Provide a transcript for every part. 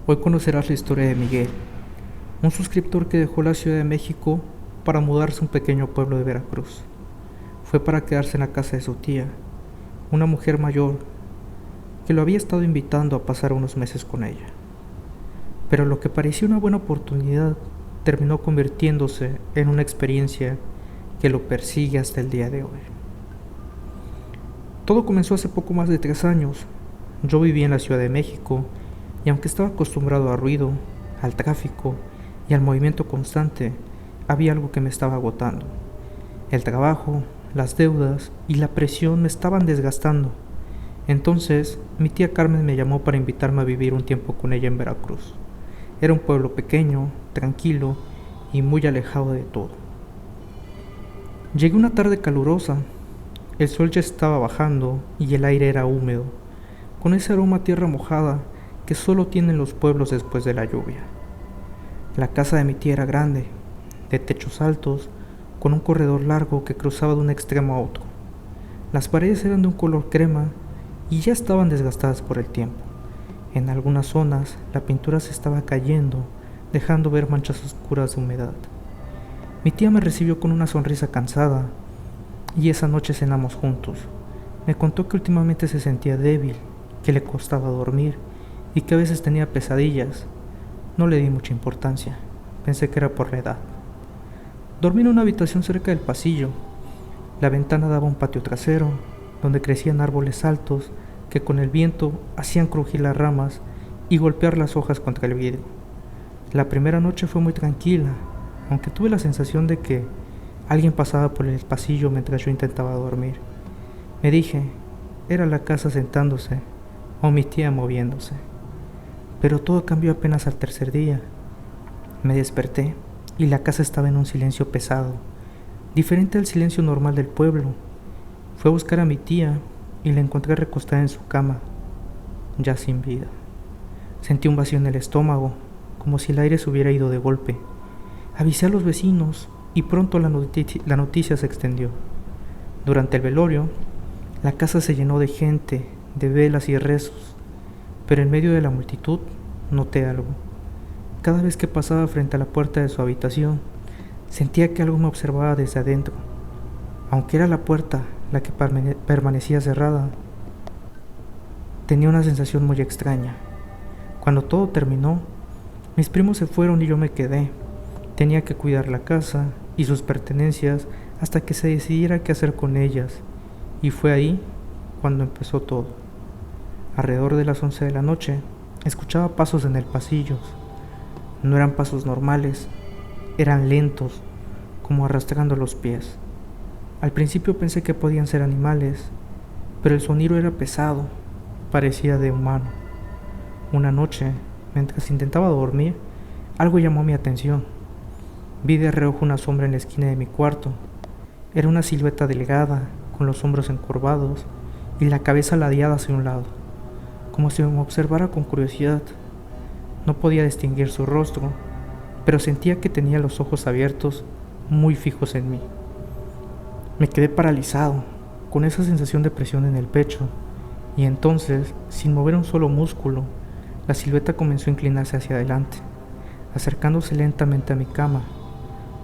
Hoy conocerás la historia de Miguel, un suscriptor que dejó la Ciudad de México para mudarse a un pequeño pueblo de Veracruz. Fue para quedarse en la casa de su tía, una mujer mayor que lo había estado invitando a pasar unos meses con ella. Pero lo que parecía una buena oportunidad terminó convirtiéndose en una experiencia que lo persigue hasta el día de hoy. Todo comenzó hace poco más de 3 años. Yo vivía en la Ciudad de México y aunque estaba acostumbrado al ruido, al tráfico y al movimiento constante, había algo que me estaba agotando. El trabajo, las deudas y la presión me estaban desgastando. Entonces, mi tía Carmen me llamó para invitarme a vivir un tiempo con ella en Veracruz. Era un pueblo pequeño, tranquilo y muy alejado de todo. Llegué una tarde calurosa. El sol ya estaba bajando y el aire era húmedo, con ese aroma a tierra mojada que solo tienen los pueblos después de la lluvia. La casa de mi tía era grande, de techos altos, con un corredor largo que cruzaba de un extremo a otro. Las paredes eran de un color crema y ya estaban desgastadas por el tiempo. En algunas zonas la pintura se estaba cayendo, dejando ver manchas oscuras de humedad. Mi tía me recibió con una sonrisa cansada y esa noche cenamos juntos. Me contó que últimamente se sentía débil, que le costaba dormir y que a veces tenía pesadillas. No le di mucha importancia, pensé que era por la edad. Dormí en una habitación cerca del pasillo. La ventana daba a un patio trasero, donde crecían árboles altos que con el viento hacían crujir las ramas y golpear las hojas contra el vidrio. La primera noche fue muy tranquila, aunque tuve la sensación de que alguien pasaba por el pasillo mientras yo intentaba dormir. Me dije, era la casa sentándose o mi tía moviéndose. Pero todo cambió apenas al tercer día. Me desperté y la casa estaba en un silencio pesado, diferente al silencio normal del pueblo. Fui a buscar a mi tía y la encontré recostada en su cama, ya sin vida. Sentí un vacío en el estómago, como si el aire se hubiera ido de golpe. Avisé a los vecinos y pronto la noticia se extendió. Durante el velorio, la casa se llenó de gente, de velas y rezos, pero en medio de la multitud noté algo. Cada vez que pasaba frente a la puerta de su habitación, sentía que algo me observaba desde adentro. Aunque era la puerta la que permanecía cerrada, tenía una sensación muy extraña. Cuando todo terminó, mis primos se fueron y yo me quedé. Tenía que cuidar la casa y sus pertenencias hasta que se decidiera qué hacer con ellas, y fue ahí cuando empezó todo. Alrededor de las 11 de la noche, escuchaba pasos en el pasillo. No eran pasos normales, eran lentos, como arrastrando los pies. Al principio pensé que podían ser animales, pero el sonido era pesado, parecía de humano. Una noche, mientras intentaba dormir, algo llamó mi atención. Vi de reojo una sombra en la esquina de mi cuarto. Era una silueta delgada, con los hombros encorvados y la cabeza ladeada hacia un lado, como si me observara con curiosidad. No podía distinguir su rostro, pero sentía que tenía los ojos abiertos, muy fijos en mí. Me quedé paralizado, con esa sensación de presión en el pecho, y entonces, sin mover un solo músculo, la silueta comenzó a inclinarse hacia adelante, acercándose lentamente a mi cama.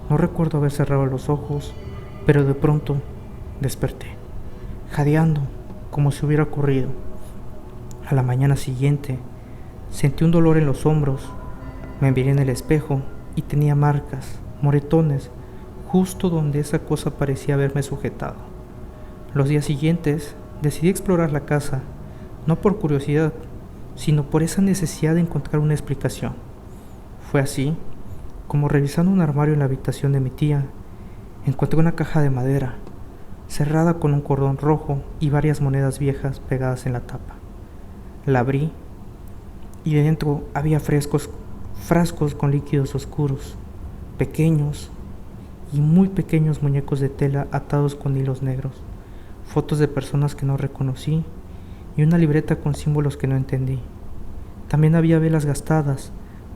No recuerdo haber cerrado los ojos, pero de pronto desperté, jadeando, como si hubiera ocurrido. A la mañana siguiente, sentí un dolor en los hombros. Me miré en el espejo y tenía marcas, moretones, justo donde esa cosa parecía haberme sujetado. Los días siguientes decidí explorar la casa, no por curiosidad, sino por esa necesidad de encontrar una explicación. Fue así, como revisando un armario en la habitación de mi tía, encontré una caja de madera, cerrada con un cordón rojo y varias monedas viejas pegadas en la tapa. La abrí y dentro había frascos con líquidos oscuros, pequeños y muy pequeños muñecos de tela atados con hilos negros, fotos de personas que no reconocí y una libreta con símbolos que no entendí. También había velas gastadas,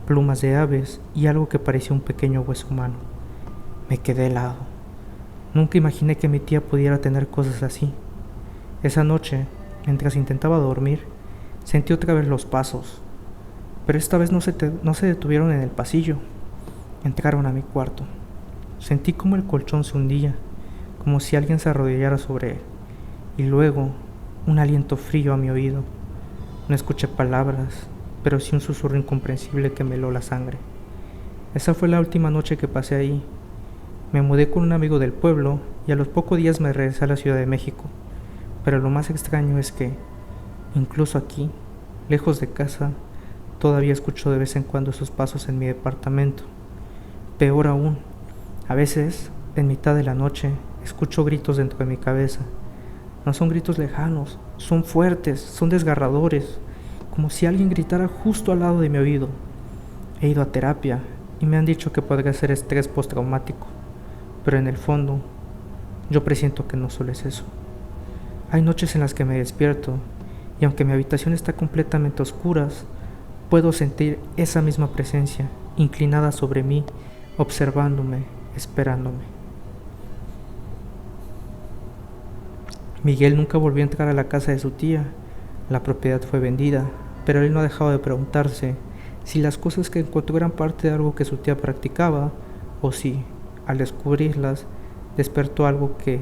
plumas de aves y algo que parecía un pequeño hueso humano. Me quedé helado. Nunca imaginé que mi tía pudiera tener cosas así. Esa noche, mientras intentaba dormir, sentí otra vez los pasos. pero esta vez no se detuvieron en el pasillo. Entraron a mi cuarto. Sentí como el colchón se hundía, como si alguien se arrodillara sobre él, y luego un aliento frío a mi oído. No escuché palabras, pero sí un susurro incomprensible que me heló la sangre. Esa fue la última noche que pasé ahí. Me mudé con un amigo del pueblo y a los pocos días me regresé a la Ciudad de México. Pero lo más extraño es que, incluso aquí, lejos de casa, todavía escucho de vez en cuando sus pasos en mi departamento. Peor aún, a veces, en mitad de la noche, escucho gritos dentro de mi cabeza. No son gritos lejanos, son fuertes, son desgarradores, como si alguien gritara justo al lado de mi oído. He ido a terapia y me han dicho que podría ser estrés postraumático, pero en el fondo, yo presiento que no solo es eso. Hay noches en las que me despierto y aunque mi habitación está completamente a oscuras, puedo sentir esa misma presencia inclinada sobre mí, observándome, esperándome. Miguel nunca volvió a entrar a la casa de su tía. La propiedad fue vendida, pero él no ha dejado de preguntarse si las cosas que encontró eran parte de algo que su tía practicaba o si, al descubrirlas, despertó algo que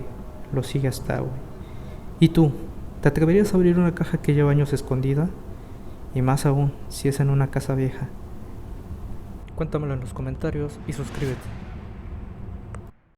lo sigue hasta hoy. ¿Y tú? ¿Te atreverías a abrir una caja que lleva años escondida? Y más aún, si es en una casa vieja. Cuéntamelo en los comentarios y suscríbete.